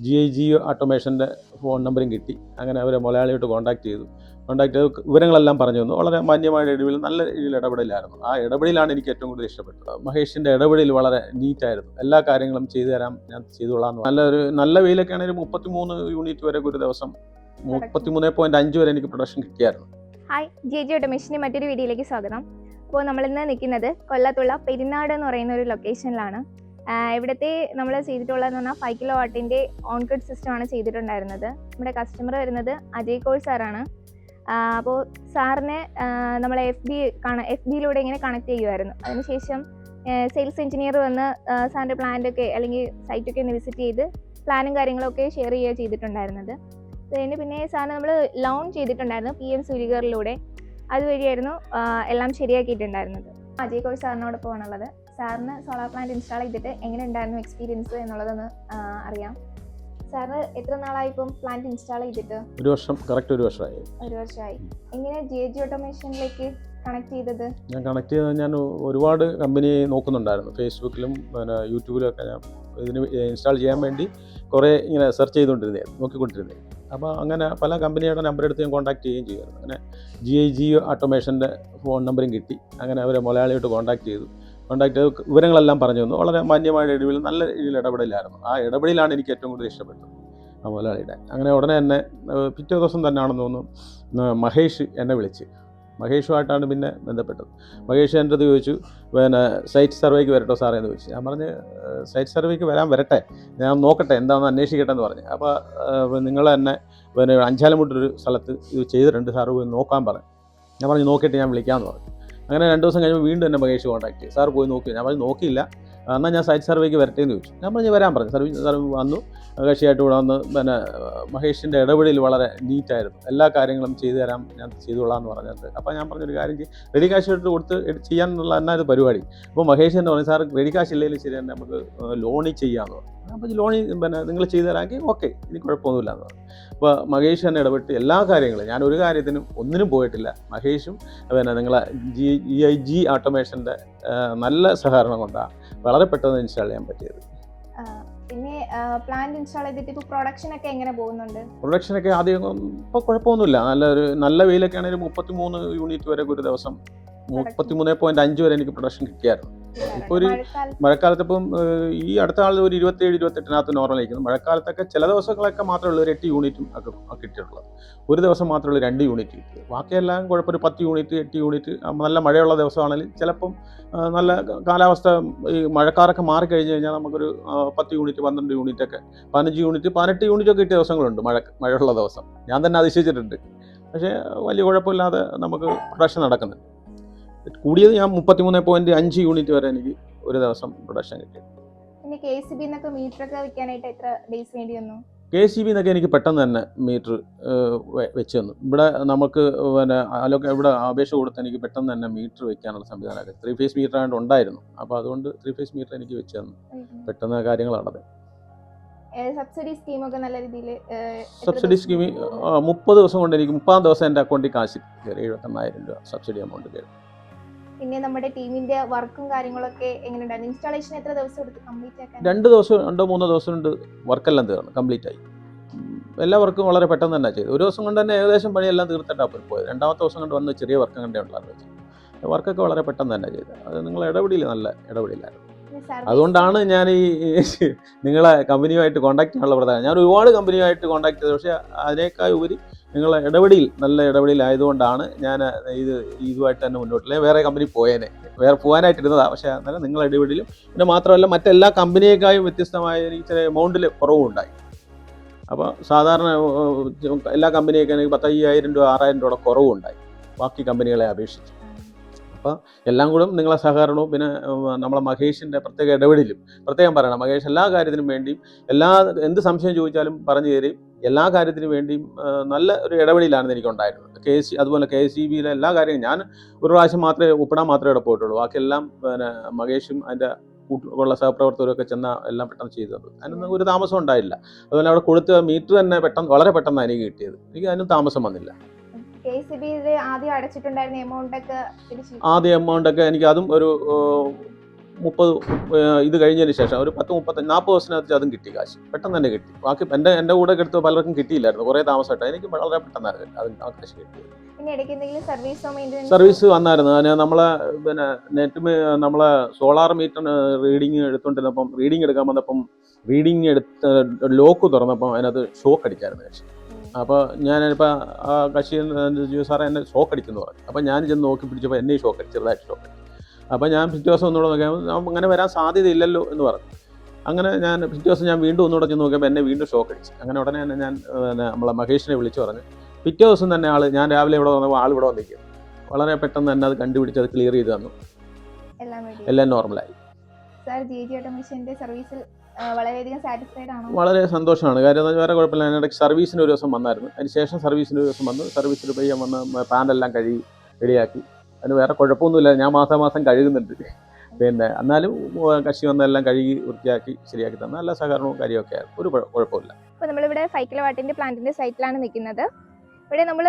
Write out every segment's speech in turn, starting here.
GIG ഓട്ടോമേഷൻ്റെ phone നമ്പറും കിട്ടി. അങ്ങനെ അവരെ മലയാളിയായിട്ട് കോൺടാക്ട് ചെയ്ത് വിവരങ്ങളെല്ലാം പറഞ്ഞു തന്നു. വളരെ മാന്യമായ ഇടപെടൽ, നല്ല രീതിയിൽ ഇടപെടലായിരുന്നു. ആ ഇടപെടലാണ് എനിക്ക് ഏറ്റവും കൂടുതൽ ഇഷ്ടപ്പെട്ടത്. മഹേഷിൻ്റെ ഇടപെടൽ വളരെ നീറ്റായിരുന്നു. എല്ലാ കാര്യങ്ങളും ചെയ്തു തരാം, ഞാൻ ചെയ്തോളാം. നല്ല വെയിലൊക്കെ ആണെങ്കിൽ 33 യൂണിറ്റ് വരെ ഒരു ദിവസം 33.5 വരെ എനിക്ക് പ്രൊഡക്ഷൻ കിട്ടിയായിരുന്നു. ഹായ്, GIG ഓട്ടോമേഷൻ്റെ മറ്റൊരു വീഡിയോയിലേക്ക് സ്വാഗതം. അപ്പോൾ നമ്മളിന്ന് നിൽക്കുന്നത് കൊല്ലത്തുള്ള പെരിനാട് എന്ന് പറയുന്ന ഒരു ലൊക്കേഷനിലാണ്. ഇവിടുത്തെ നമ്മൾ ചെയ്തിട്ടുള്ളതെന്ന് പറഞ്ഞാൽ 5 കിലോ വാട്ടിൻ്റെ ഓൺ ഗ്രിഡ് സിസ്റ്റമാണ് ചെയ്തിട്ടുണ്ടായിരുന്നത്. നമ്മുടെ കസ്റ്റമർ വരുന്നത് അജയ് കോൾ സാറാണ്. അപ്പോൾ സാറിനെ നമ്മൾ എഫ് ബിയിലൂടെ ഇങ്ങനെ കണക്ട് ചെയ്യുമായിരുന്നു. അതിനുശേഷം സെയിൽസ് എഞ്ചിനീയർ വന്ന് സാറിൻ്റെ പ്ലാന്റൊക്കെ അല്ലെങ്കിൽ സൈറ്റൊക്കെ ഒന്ന് വിസിറ്റ് ചെയ്ത് പ്ലാനും കാര്യങ്ങളൊക്കെ ഷെയർ ചെയ്യുക ചെയ്തിട്ടുണ്ടായിരുന്നത്. അതിന് പിന്നെ സാറിന് നമ്മൾ ലോൺ ചെയ്തിട്ടുണ്ടായിരുന്നു PM സൂര്യഗറിലൂടെ. അതുവഴിയായിരുന്നു എല്ലാം ശരിയാക്കിയിട്ടുണ്ടായിരുന്നത്. അജയ് കോൾ സാറിനോടൊപ്പം ആണുള്ളത്. സാറിന് സോളാർ പ്ലാന്റ് ഇൻസ്റ്റാൾ ചെയ്തിട്ട് എങ്ങനെ ഉണ്ടായിരുന്നു എക്സ്പീരിയൻസ് എന്നുള്ളതൊന്ന് അറിയാം. സാറിന് എത്ര നാളായി ഇപ്പം പ്ലാന്റ് ഇൻസ്റ്റാൾ ചെയ്തിട്ട്? ഒരു വർഷം, കറക്റ്റ് ഒരു വർഷമായി. എങ്ങനെ GIG ഓട്ടോമേഷനിലേക്ക് കണക്ട് ചെയ്തത്? ഞാൻ ഒരുപാട് കമ്പനി നോക്കുന്നുണ്ടായിരുന്നു. ഫേസ്ബുക്കിലും യൂട്യൂബിലും ഒക്കെ ഞാൻ ഇതിന് ഇൻസ്റ്റാൾ ചെയ്യാൻ വേണ്ടി കുറേ ഇങ്ങനെ സെർച്ച് നോക്കിക്കൊണ്ടിരുന്നത്. അപ്പോൾ അങ്ങനെ പല കമ്പനിയുടെ നമ്പർ എടുത്ത് ഞാൻ കോൺടാക്ട് ചെയ്യുകയും ചെയ്യുമായിരുന്നു. അങ്ങനെ GIG ഓട്ടോമേഷൻ്റെ ഫോൺ നമ്പറും കിട്ടി. അങ്ങനെ അവരെ മലയാളിയായിട്ട് കോൺടാക്ട് ചെയ്ത് വിവരങ്ങളെല്ലാം പറഞ്ഞു തന്നു. വളരെ മാന്യമായ ഇടപെടൽ, നല്ല രീതിയിൽ ഇടപെടലായിരുന്നു. ആ ഇടപെടലാണ് എനിക്ക് ഏറ്റവും കൂടുതൽ ഇഷ്ടപ്പെട്ടത്, ആ മുതലാളിയുടെ. അങ്ങനെ ഉടനെ തന്നെ പിറ്റേ ദിവസം തന്നെയാണെന്ന് തോന്നുന്നു മഹേഷ് എന്നെ വിളിച്ച്. മഹേഷുമായിട്ടാണ് പിന്നെ ബന്ധപ്പെട്ടത്. മഹേഷ് എൻ്റെ അടുത്ത് ചോദിച്ചു, സൈറ്റ് സർവേക്ക് വരട്ടോ സാറേ എന്ന് ചോദിച്ചു. ഞാൻ പറഞ്ഞ് സൈറ്റ് സർവേക്ക് വരട്ടെ, ഞാൻ നോക്കട്ടെ, എന്താണെന്ന് അന്വേഷിക്കട്ടെ എന്ന് പറഞ്ഞു. അപ്പോൾ നിങ്ങൾ തന്നെ അഞ്ചാലമുട്ടൊരു സ്ഥലത്ത് ഇത് ചെയ്തിട്ടുണ്ട്, സാറ് പോയി നോക്കാൻ പറഞ്ഞു. ഞാൻ പറഞ്ഞു നോക്കിയിട്ട് ഞാൻ വിളിക്കാമെന്ന് പറഞ്ഞു. അങ്ങനെ 2 ദിവസം കഴിയുമ്പോൾ വീണ്ടും എന്നെ മഹേഷ് കോൺടാക്ട് ചെയ്തു. സാർ പോയി നോക്കി. ഞാൻ പറഞ്ഞു നോക്കിയില്ല, എന്നാൽ ഞാൻ സൈറ്റ് സർവേക്ക് വരട്ടെ എന്ന് ചോദിച്ചു. ഞാൻ പറഞ്ഞു വരാൻ പറഞ്ഞു. സാർ വന്നു, കക്ഷിയായിട്ട് ഇവിടെ വന്ന് മഹേഷിൻ്റെ ഇടപെടൽ വളരെ നീറ്റായിരുന്നു. എല്ലാ കാര്യങ്ങളും ചെയ്തു തരാം, ഞാൻ ചെയ്തോളാം എന്ന് പറഞ്ഞിട്ട്. അപ്പോൾ ഞാൻ പറഞ്ഞൊരു കാര്യം ചെയ്യും, റെഡി കാശ് എടുത്ത് കൊടുത്ത് ചെയ്യാനുള്ള എന്നാ ഒരു പരിപാടി. അപ്പോൾ മഹേഷ് എന്ന് പറഞ്ഞു, സാർ റെഡി കാശ് ഇല്ലെങ്കിൽ ശരി തന്നെ നമുക്ക് ലോണിൽ ചെയ്യാമെന്ന് പറഞ്ഞു. അപ്പോൾ ലോണിൽ നിങ്ങൾ ചെയ്തു തരാമെങ്കിൽ ഓക്കെ, ഇനി കുഴപ്പമൊന്നുമില്ല എന്ന് പറഞ്ഞു. അപ്പോൾ മഹേഷ് തന്നെ ഇടപെട്ട് എല്ലാ കാര്യങ്ങളും, ഞാൻ ഒരു കാര്യത്തിനും ഒന്നിനും പോയിട്ടില്ല. മഹേഷും നിങ്ങളെ GIG ഓട്ടോമേഷൻ്റെ നല്ല സഹകരണം കൊണ്ടാണ് വളരെ പെട്ടെന്ന് ഇൻസ്റ്റാൾ ചെയ്യാൻ പറ്റിയത്. പിന്നെ പ്ലാന്റ് ഇൻസ്റ്റാൾ ചെയ്തിട്ട് ഇപ്പോൾ പ്രൊഡക്ഷനൊക്കെ എങ്ങനെ പോകുന്നുണ്ട്? പ്രൊഡക്ഷനൊക്കെ ആദ്യം ഇപ്പോൾ കുഴപ്പമൊന്നുമില്ല. നല്ല വെയിലൊക്കെ ആണെങ്കിൽ 33 യൂണിറ്റ് വരെ ഒരു ദിവസം 33.5 വരെ എനിക്ക് പ്രൊഡക്ഷൻ കിട്ടിയായിരുന്നു. ഇപ്പോൾ ഒരു മഴക്കാലത്ത് ഇപ്പം ഈ അടുത്ത ആൾ ഒരു 27-28 നോർമലായിരിക്കുന്നു. മഴക്കാലത്തൊക്കെ ചില ദിവസങ്ങളൊക്കെ മാത്രമേ ഉള്ളൂ ഒരു 8 യൂണിറ്റും ഒക്കെ കിട്ടിയിട്ടുള്ളത്. ഒരു ദിവസം മാത്രമേ ഉള്ളൂ 2 യൂണിറ്റ് കിട്ടി. ബാക്കിയെല്ലാം കുഴപ്പം ഒരു 10 യൂണിറ്റ് 8 യൂണിറ്റ്. നല്ല മഴയുള്ള ദിവസമാണെങ്കിൽ ചിലപ്പം നല്ല കാലാവസ്ഥ, ഈ മഴക്കാരൊക്കെ മാറിക്കഴിഞ്ഞ് കഴിഞ്ഞാൽ നമുക്കൊരു 10 യൂണിറ്റ് 12 യൂണിറ്റൊക്കെ 15 യൂണിറ്റ് 18 യൂണിറ്റൊക്കെ കിട്ടിയ ദിവസങ്ങളുണ്ട് മഴയുള്ള ദിവസം. ഞാൻ തന്നെ അതിശയിച്ചിട്ടുണ്ട്. പക്ഷേ വലിയ കുഴപ്പമില്ലാതെ നമുക്ക് പ്രൊഡക്ഷൻ നടക്കുന്നുണ്ട്. കൂടിയത് ഞാൻ 33.5 യൂണിറ്റ് വരെ എനിക്ക് ഒരു ദിവസം പ്രൊഡക്ഷൻ കിട്ടി. പിന്നെ KCB എന്നൊക്കെ മീറ്ററൊക്കെ വെക്കാനായിട്ട് എത്ര ഡേയ്സ് വേണ്ടി വന്നു? KCB എന്നൊക്കെ എനിക്ക് പെട്ടെന്ന് തന്നെ മീറ്റർ വെച്ച് തന്നു. ഇവിടെ നമുക്ക് ഇവിടെ അപേക്ഷ കൊടുത്ത് എനിക്ക് പെട്ടെന്ന് തന്നെ മീറ്റർ വെക്കാനുള്ള സംവിധാനമൊക്കെ 3 ഫേസ് മീറ്റർ ആയിട്ട് ഉണ്ടായിരുന്നു. അപ്പോൾ അതുകൊണ്ട് 3 ഫേസ് മീറ്റർ എനിക്ക് വെച്ച് തന്നു. പെട്ടെന്ന് കാര്യങ്ങൾ നടന്നത്. സബ്സിഡി സ്കീമൊക്കെ നല്ല രീതിയിൽ സബ്സിഡി സ്കീം 30 ദിവസം കൊണ്ട് എനിക്ക് 30 ദിവസം എൻ്റെ അക്കൗണ്ടിൽ കാശ് കയറി 78,000 രൂപ സബ്സിഡി എമൗണ്ട് കയറി. പിന്നെ നമ്മുടെ ടീമിന്റെ വർക്കും കാര്യങ്ങളൊക്കെ എങ്ങനെയുണ്ടായിരുന്നു? ഇൻസ്റ്റാളേഷൻ എത്ര ദിവസം എടുത്ത് കംപ്ലീറ്റ് ആക്കാൻ? 2 ദിവസം 2-3 ദിവസം കൊണ്ട് വർക്കെല്ലാം തീർന്നു, കംപ്ലീറ്റ് ആയി. എല്ലാ വർക്കും വളരെ പെട്ടെന്ന് തന്നെ ചെയ്തു. ഒരു ദിവസം കൊണ്ട് തന്നെ ഏകദേശം പണിയെല്ലാം തീർത്തിട്ടാണ് പോയത്. 2ാമത്തെ ദിവസം കൊണ്ട് വന്ന് ചെറിയ വർക്ക് കണ്ടേ ഉണ്ടായിരുന്നു. വർക്കൊക്കെ വളരെ പെട്ടെന്ന് തന്നെ ചെയ്തു. അത് നിങ്ങൾ നല്ല ഇടപെടലായിരുന്നു. അതുകൊണ്ടാണ് ഞാൻ ഈ നിങ്ങളെ കമ്പനിയുമായിട്ട് കോൺടാക്ട് ചെയ്യാനുള്ള പ്രധാനം. ഞാൻ ഒരുപാട് കമ്പനിയുമായിട്ട് കോൺടാക്ട് ചെയ്തത്, പക്ഷേ അതിനേക്കാൾ ഉപരി നിങ്ങളെ നല്ല ഇടപെടലായതുകൊണ്ടാണ് ഞാൻ ഇതുമായിട്ട് തന്നെ മുന്നോട്ടില്ല. വേറെ കമ്പനി പോകാനായിട്ടിരുന്നതാണ്. പക്ഷേ അന്നേരം നിങ്ങളെ ഇടപെടലും പിന്നെ മാത്രമല്ല മറ്റെല്ലാ കമ്പനിയേക്കാളും വ്യത്യസ്തമായ ചെറിയ എമൗണ്ടിൽ കുറവുണ്ടായി. അപ്പോൾ സാധാരണ എല്ലാ കമ്പനിയൊക്കെ 15,000 രൂപ 6,000 രൂപയുടെ കുറവുണ്ടായി ബാക്കി കമ്പനികളെ അപേക്ഷിച്ച്. അപ്പോൾ എല്ലാം കൂടെ നിങ്ങളെ സഹകരണവും പിന്നെ നമ്മളെ മഹേഷിൻ്റെ പ്രത്യേക ഇടപെടലും പ്രത്യേകം പറയണം. മഹേഷ് എല്ലാ കാര്യത്തിനും വേണ്ടിയും എന്ത് സംശയം ചോദിച്ചാലും പറഞ്ഞു തരും. എല്ലാ കാര്യത്തിനും വേണ്ടിയും നല്ല ഒരു ഇടപെടലാണ് എനിക്കുണ്ടായിരുന്നത്. അതുപോലെ KCBയിലെ എല്ലാ കാര്യങ്ങളും ഞാൻ ഒരു പ്രാവശ്യം ഒപ്പിടാൻ മാത്രമേ ഇവിടെ പോയിട്ടുള്ളൂ. ബാക്കിയെല്ലാം മഹേഷും അതിൻ്റെ ഉള്ള സഹപ്രവർത്തകരൊക്കെ ചെന്നാൽ എല്ലാം പെട്ടെന്ന് ചെയ്തു തന്നത്. അതിനൊന്നും ഒരു താമസം ഉണ്ടായില്ല. അതുപോലെ അവിടെ കൊടുത്ത മീറ്റർ തന്നെ വളരെ പെട്ടെന്ന് എനിക്ക് കിട്ടിയത്. എനിക്ക് അതിനും താമസം വന്നില്ല. ആദ്യം എമൗണ്ടൊക്കെ എനിക്ക് അതും ഒരു 30 ഇത് കഴിഞ്ഞതിന് ശേഷം ഒരു 40 ദിവസത്തിനകത്ത് അതും കിട്ടി കാശ്, പെട്ടെന്ന് തന്നെ കിട്ടി. ബാക്കി എൻ്റെ കൂടെ എടുത്ത് പലർക്കും കിട്ടിയില്ലായിരുന്നു, കുറേ താമസമായിട്ട്. എനിക്ക് വളരെ പെട്ടെന്നായിരുന്നു അത് ആ കാശ് കിട്ടിയത്. പിന്നെ ഇടയ്ക്ക് എന്തെങ്കിലും സർവീസ് വന്നായിരുന്നു. നമ്മളെ പിന്നെ നമ്മളെ സോളാർ മീറ്റർ റീഡിങ് എടുത്തോണ്ടിരുന്നപ്പം, റീഡിങ് എടുക്കാൻ വന്നപ്പം റീഡിങ് എടുത്ത് ലോക്ക് തുറന്നപ്പം അതിനകത്ത് ഷോക്ക് അടിച്ചായിരുന്നു കക്ഷി. അപ്പോൾ ഞാനിപ്പോൾ ആ കക്ഷി സാറേ എന്നെ ഷോക്ക് അടിച്ചെന്ന് പറഞ്ഞു. അപ്പോൾ ഞാൻ ചെന്ന് നോക്കി പിടിച്ചപ്പോൾ എന്നെ ഷോക്ക് അടിച്ചു, ചെറുതായിട്ട് ഷോക്ക് അടിച്ചു. അപ്പോൾ ഞാൻ പിറ്റേ ദിവസം ഒന്നുകൂടെ നോക്കിയാൽ അങ്ങനെ വരാൻ സാധ്യതയില്ലല്ലോ എന്ന് പറഞ്ഞു. അങ്ങനെ ഞാൻ പിറ്റേ ദിവസം ഞാൻ വീണ്ടും ഒന്നുകൂടെ ചെന്ന് നോക്കിയപ്പോൾ എന്നെ വീണ്ടും ഷോക്ക് അടിച്ചു. അങ്ങനെ ഉടനെ തന്നെ ഞാൻ നമ്മളെ മഹേഷിനെ വിളിച്ചു പറഞ്ഞു. പിറ്റേ ദിവസം തന്നെ ഞാൻ രാവിലെ ഇവിടെ വന്നപ്പോൾ ഇവിടെ വന്നിരിക്കും. വളരെ പെട്ടെന്ന് തന്നെ അത് കണ്ടുപിടിച്ച് അത് ക്ലിയർ ചെയ്ത് തന്നു, എല്ലാം നോർമലായി. വളരെയധികം സാറ്റിസ്ഫൈഡ് ആണോ? വളരെ സന്തോഷമാണ്. കാര്യം വേറെ കുഴപ്പമില്ല. അതിനിടയ്ക്ക് സർവീസിന് ഒരു ദിവസം വന്നായിരുന്നു. അതിന് ശേഷം സർവീസിന് ഒരു ദിവസം വന്നു. സർവീസിൽ പോയി ഞാൻ വന്ന് പാനെല്ലാം കഴുകി റെഡിയാക്കി. അതിന് വേറെ കുഴപ്പമൊന്നുമില്ല. ഞാൻ മാസം കഴുകുന്നുണ്ട്. പിന്നെ എന്നാലും കക്ഷി വന്നെല്ലാം കഴുകി വൃത്തിയാക്കി ശരിയാക്കി തന്ന നല്ല സഹകരണവും കാര്യമൊക്കെ ആയിരുന്നു. ഒരു കുഴപ്പമില്ല. ഇപ്പോൾ നമ്മളിവിടെ 5 കിലോവാട്ടിൻ്റെ പ്ലാന്റിൻ്റെ സൈറ്റിലാണ് നിൽക്കുന്നത്. ഇവിടെ നമ്മൾ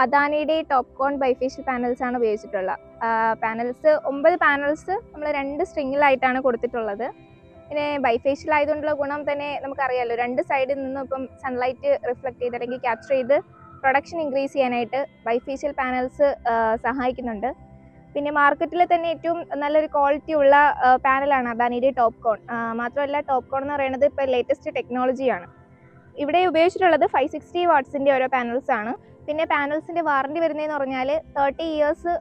അദാനിയുടെ ടോപ്കോൺ ബൈഫേഷ്യൽ പാനൽസ് ആണ് ഉപയോഗിച്ചിട്ടുള്ളത്. 9 പാനൽസ് നമ്മൾ 2 സ്ട്രിങ്ങിലായിട്ടാണ് കൊടുത്തിട്ടുള്ളത്. പിന്നെ ബൈഫേഷ്യൽ ആയതുകൊണ്ടുള്ള ഗുണം തന്നെ നമുക്കറിയാമല്ലോ, 2 സൈഡിൽ നിന്നും ഇപ്പം സൺലൈറ്റ് റിഫ്ലക്ട് ചെയ്ത് അല്ലെങ്കിൽ ക്യാപ്ചർ ചെയ്ത് പ്രൊഡക്ഷൻ ഇൻക്രീസ് ചെയ്യാനായിട്ട് ബൈഫേഷ്യൽ പാനൽസ് സഹായിക്കുന്നുണ്ട്. പിന്നെ മാർക്കറ്റിൽ തന്നെ ഏറ്റവും നല്ലൊരു ക്വാളിറ്റി ഉള്ള പാനലാണ് അദാനിയുടെ ടോപ്കോൺ. മാത്രമല്ല ടോപ്കോൺ എന്ന് പറയുന്നത് ഇപ്പോൾ ലേറ്റസ്റ്റ് ടെക്നോളജിയാണ്. ഇവിടെ ഉപയോഗിച്ചിട്ടുള്ളത് 560 വാട്ട്സിൻ്റെ ഓരോ പാനൽസ് ആണ്. പിന്നെ പാനൽസിൻ്റെ വാറണ്ടി വരുന്നതെന്ന് പറഞ്ഞാൽ 30 ഇയേഴ്സ്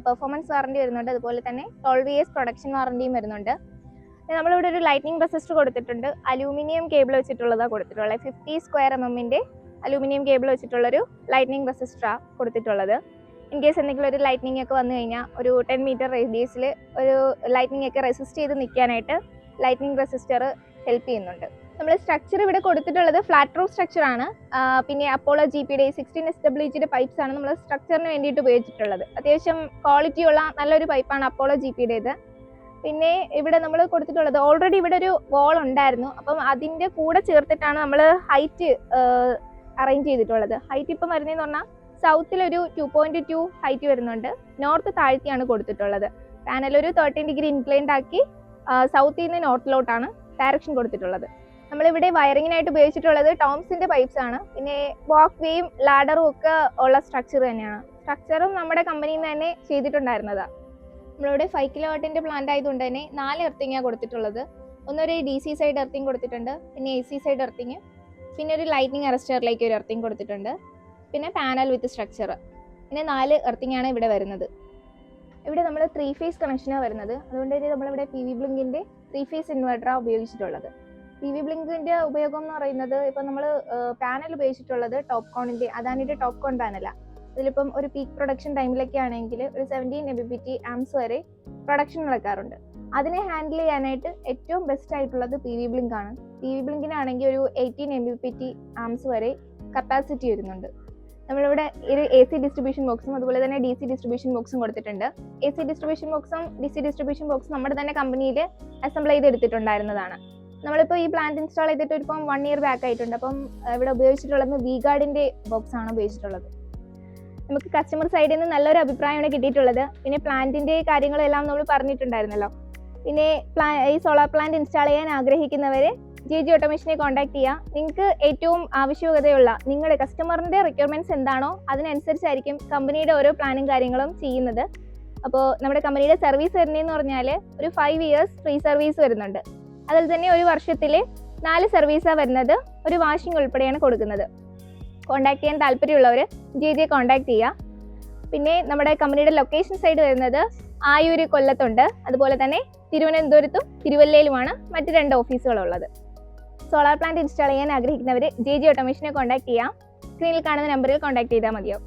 പെർഫോമൻസ് വാറണ്ടി വരുന്നുണ്ട്. അതുപോലെ തന്നെ 12 ഇയേഴ്സ് പ്രൊഡക്ഷൻ വാറണ്ടിയും വരുന്നുണ്ട്. നമ്മളിവിടെ ഒരു ലൈറ്റ്നിങ് റെസിസ്റ്റർ കൊടുത്തിട്ടുണ്ട്. അലൂമിനിയം കേബിൾ വെച്ചിട്ടുള്ളതാണ് കൊടുത്തിട്ടുള്ളത്. 50 സ്ക്വയർ mm അലൂമിനിയം കേബിൾ വെച്ചിട്ടുള്ളൊരു ലൈറ്റ്നിങ് റെസിസ്റ്ററാണ് കൊടുത്തിട്ടുള്ളത്. ഇൻ കേസ് എന്തെങ്കിലും ഒരു ലൈറ്റ്നിങ് ഒക്കെ വന്നു കഴിഞ്ഞാൽ ഒരു 10 മീറ്റർ റേഡിയസിൽ ഒരു ലൈറ്റ്നിങ് ഒക്കെ റെസിസ്റ്റ് ചെയ്ത് നിൽക്കാനായിട്ട് ലൈറ്റ്നിങ് റെസിസ്റ്റർ ഹെൽപ്പ് ചെയ്യുന്നുണ്ട്. നമ്മൾ സ്ട്രക്ചർ ഇവിടെ കൊടുത്തിട്ടുള്ളത് ഫ്ലാറ്റ് റൂഫ് സ്ട്രക്ചർ ആണ്. പിന്നെ അപ്പോളോ GPയുടെ 16 SWGയുടെ പൈപ്പ്സ് ആണ് നമ്മൾ സ്ട്രക്ചറിന് വേണ്ടിയിട്ട് ഉപയോഗിച്ചിട്ടുള്ളത്. അത്യാവശ്യം ക്വാളിറ്റിയുള്ള നല്ലൊരു പൈപ്പാണ് അപ്പോളോ GPയുടേത്. പിന്നെ ഇവിടെ നമ്മൾ കൊടുത്തിട്ടുള്ളത് ഓൾറെഡി ഇവിടെ ഒരു വാൾ ഉണ്ടായിരുന്നു. അപ്പം അതിൻ്റെ കൂടെ ചേർത്തിട്ടാണ് നമ്മൾ ഹൈറ്റ് അറേഞ്ച് ചെയ്തിട്ടുള്ളത്. ഹൈറ്റ് ഇപ്പം വരുന്നതെന്ന് പറഞ്ഞാൽ സൗത്തിലൊരു 2.2 ഹൈറ്റ് വരുന്നുണ്ട്, നോർത്ത് താഴ്ത്തിയാണ് കൊടുത്തിട്ടുള്ളത്. പാനൽ ഒരു 13 ഡിഗ്രി ഇൻക്ലൈൻഡ് ആക്കി സൗത്തിൽ നിന്ന് നോർത്തിലോട്ടാണ് ഡയറക്ഷൻ കൊടുത്തിട്ടുള്ളത്. നമ്മളിവിടെ വയറിങ്ങിനായിട്ട് ഉപയോഗിച്ചിട്ടുള്ളത് ടോംസിൻ്റെ പൈപ്പ്സ് ആണ്. പിന്നെ വാക്ക് വേയും ലാഡറും ഒക്കെ ഉള്ള സ്ട്രക്ചർ തന്നെയാണ്. സ്ട്രക്ചറും നമ്മുടെ കമ്പനിയിൽ നിന്ന് തന്നെ ചെയ്തിട്ടുണ്ടായിരുന്നതാണ്. നമ്മളിവിടെ 5 കിലോവാട്ടിൻ്റെ പ്ലാന്റ് ആയതുകൊണ്ട് തന്നെ 4 എർത്തിങ്ങാണ് കൊടുത്തിട്ടുള്ളത്. ഒന്നൊരു DC സൈഡ് എർത്തിങ് കൊടുത്തിട്ടുണ്ട്, പിന്നെ AC സൈഡ് എർത്തിങ്, പിന്നെ ഒരു ലൈറ്റ്നിങ് അറസ്റ്ററിലേക്ക് ഒരു എർത്തിങ് കൊടുത്തിട്ടുണ്ട്, പിന്നെ പാനൽ വിത്ത് സ്ട്രക്ചർ. പിന്നെ 4 എർത്തിങ്ങാണ് ഇവിടെ വരുന്നത്. ഇവിടെ നമ്മൾ 3 ഫേസ് കണക്ഷനാണ് വരുന്നത്. അതുകൊണ്ട് തന്നെ നമ്മളിവിടെ PV ബ്ലിങ്കിൻ്റെ 3 ഫേസ് ഇൻവെർട്ടറാണ് ഉപയോഗിച്ചിട്ടുള്ളത്. PV ബ്ലിങ്കിൻ്റെ ഉപയോഗം എന്ന് പറയുന്നത് ഇപ്പം നമ്മൾ പാനൽ ഉപയോഗിച്ചിട്ടുള്ളത് ടോപ്കോണിൻ്റെ അദാനിയുടെ ടോപ്കോൺ പാനലാണ്. ഇതിലിപ്പം ഒരു പീക്ക് പ്രൊഡക്ഷൻ ടൈമിലൊക്കെ ആണെങ്കിൽ ഒരു 17 MPPT ആംസ് വരെ പ്രൊഡക്ഷൻ നടക്കാറുണ്ട്. അതിനെ ഹാൻഡിൽ ചെയ്യാനായിട്ട് ഏറ്റവും ബെസ്റ്റ് ആയിട്ടുള്ളത് PV ബ്ലിങ്ക് ആണ്. PV ബ്ലിങ്കിനാണെങ്കിൽ ഒരു 18 MPPT ആംസ് വരെ കപ്പാസിറ്റി വരുന്നുണ്ട്. നമ്മളിവിടെ ഒരു AC ഡിസ്ട്രിബ്യൂഷൻ ബോക്സും അതുപോലെ തന്നെ DC ഡിസ്ട്രിബ്യൂഷൻ ബോക്സും കൊടുത്തിട്ടുണ്ട്. AC ഡിസ്ട്രിബ്യൂഷൻ ബോക്സും DC ഡിസ്ട്രിബ്യൂഷൻ ബോക്സും നമ്മുടെ തന്നെ കമ്പനിയിൽ അസംബിൾ ചെയ്തെടുത്തിട്ടുണ്ടായിരുന്നതാണ്. നമ്മളിപ്പോൾ ഈ പ്ലാന്റ് ഇൻസ്റ്റാൾ ചെയ്തിട്ട് ഇപ്പം 1 ഇയർ ബാക്ക് ആയിട്ടുണ്ട്. അപ്പം ഇവിടെ ഉപയോഗിച്ചിട്ടുള്ളത് V-Guardൻ്റെ ബോക്സ് ആണ് ഉപയോഗിച്ചിട്ടുള്ളത്. നമുക്ക് കസ്റ്റമർ സൈഡിൽ നിന്ന് നല്ലൊരു അഭിപ്രായമാണ് കിട്ടിയിട്ടുള്ളത്. പിന്നെ പ്ലാന്റിൻ്റെ കാര്യങ്ങളെല്ലാം നമ്മൾ പറഞ്ഞിട്ടുണ്ടായിരുന്നല്ലോ. പിന്നെ ഈ സോളാർ പ്ലാന്റ് ഇൻസ്റ്റാൾ ചെയ്യാൻ ആഗ്രഹിക്കുന്നവർ JG ഓട്ടോമേഷനെ കോൺടാക്ട് ചെയ്യുക. നിങ്ങൾക്ക് ഏറ്റവും ആവശ്യകതയുള്ള നിങ്ങളുടെ കസ്റ്റമറിൻ്റെ റിക്വയർമെൻറ്റ്സ് എന്താണോ അതിനനുസരിച്ചായിരിക്കും കമ്പനിയുടെ ഓരോ പ്ലാനും കാര്യങ്ങളും ചെയ്യുന്നത്. അപ്പോൾ നമ്മുടെ കമ്പനിയുടെ സർവീസ് വരുന്നതെന്ന് പറഞ്ഞാൽ ഒരു 5 ഇയേഴ്സ് ഫ്രീ സർവീസ് വരുന്നുണ്ട്. അതിൽ തന്നെ ഒരു വർഷത്തിൽ 4 സർവീസാണ് വരുന്നത്. ഒരു വാഷിംഗ് ഉൾപ്പെടെയാണ് കൊടുക്കുന്നത്. കോൺടാക്ട് ചെയ്യാൻ താല്പര്യമുള്ളവർ JGയെ കോൺടാക്ട് ചെയ്യുക. പിന്നെ നമ്മുടെ കമ്പനിയുടെ ലൊക്കേഷൻ സൈഡ് വരുന്നത് ആയൂർ കൊല്ലത്തുണ്ട്, അതുപോലെ തന്നെ തിരുവനന്തപുരത്തും തിരുവല്ലയിലുമാണ് മറ്റ് 2 ഓഫീസുകളുള്ളത്. സോളാർ പ്ലാന്റ് ഇൻസ്റ്റാൾ ചെയ്യാൻ ആഗ്രഹിക്കുന്നവർ JG ഓട്ടോമേഷനെ കോൺടാക്ട് ചെയ്യാം. സ്ക്രീനിൽ കാണുന്ന നമ്പറിൽ കോൺടാക്ട് ചെയ്താൽ മതിയാവും.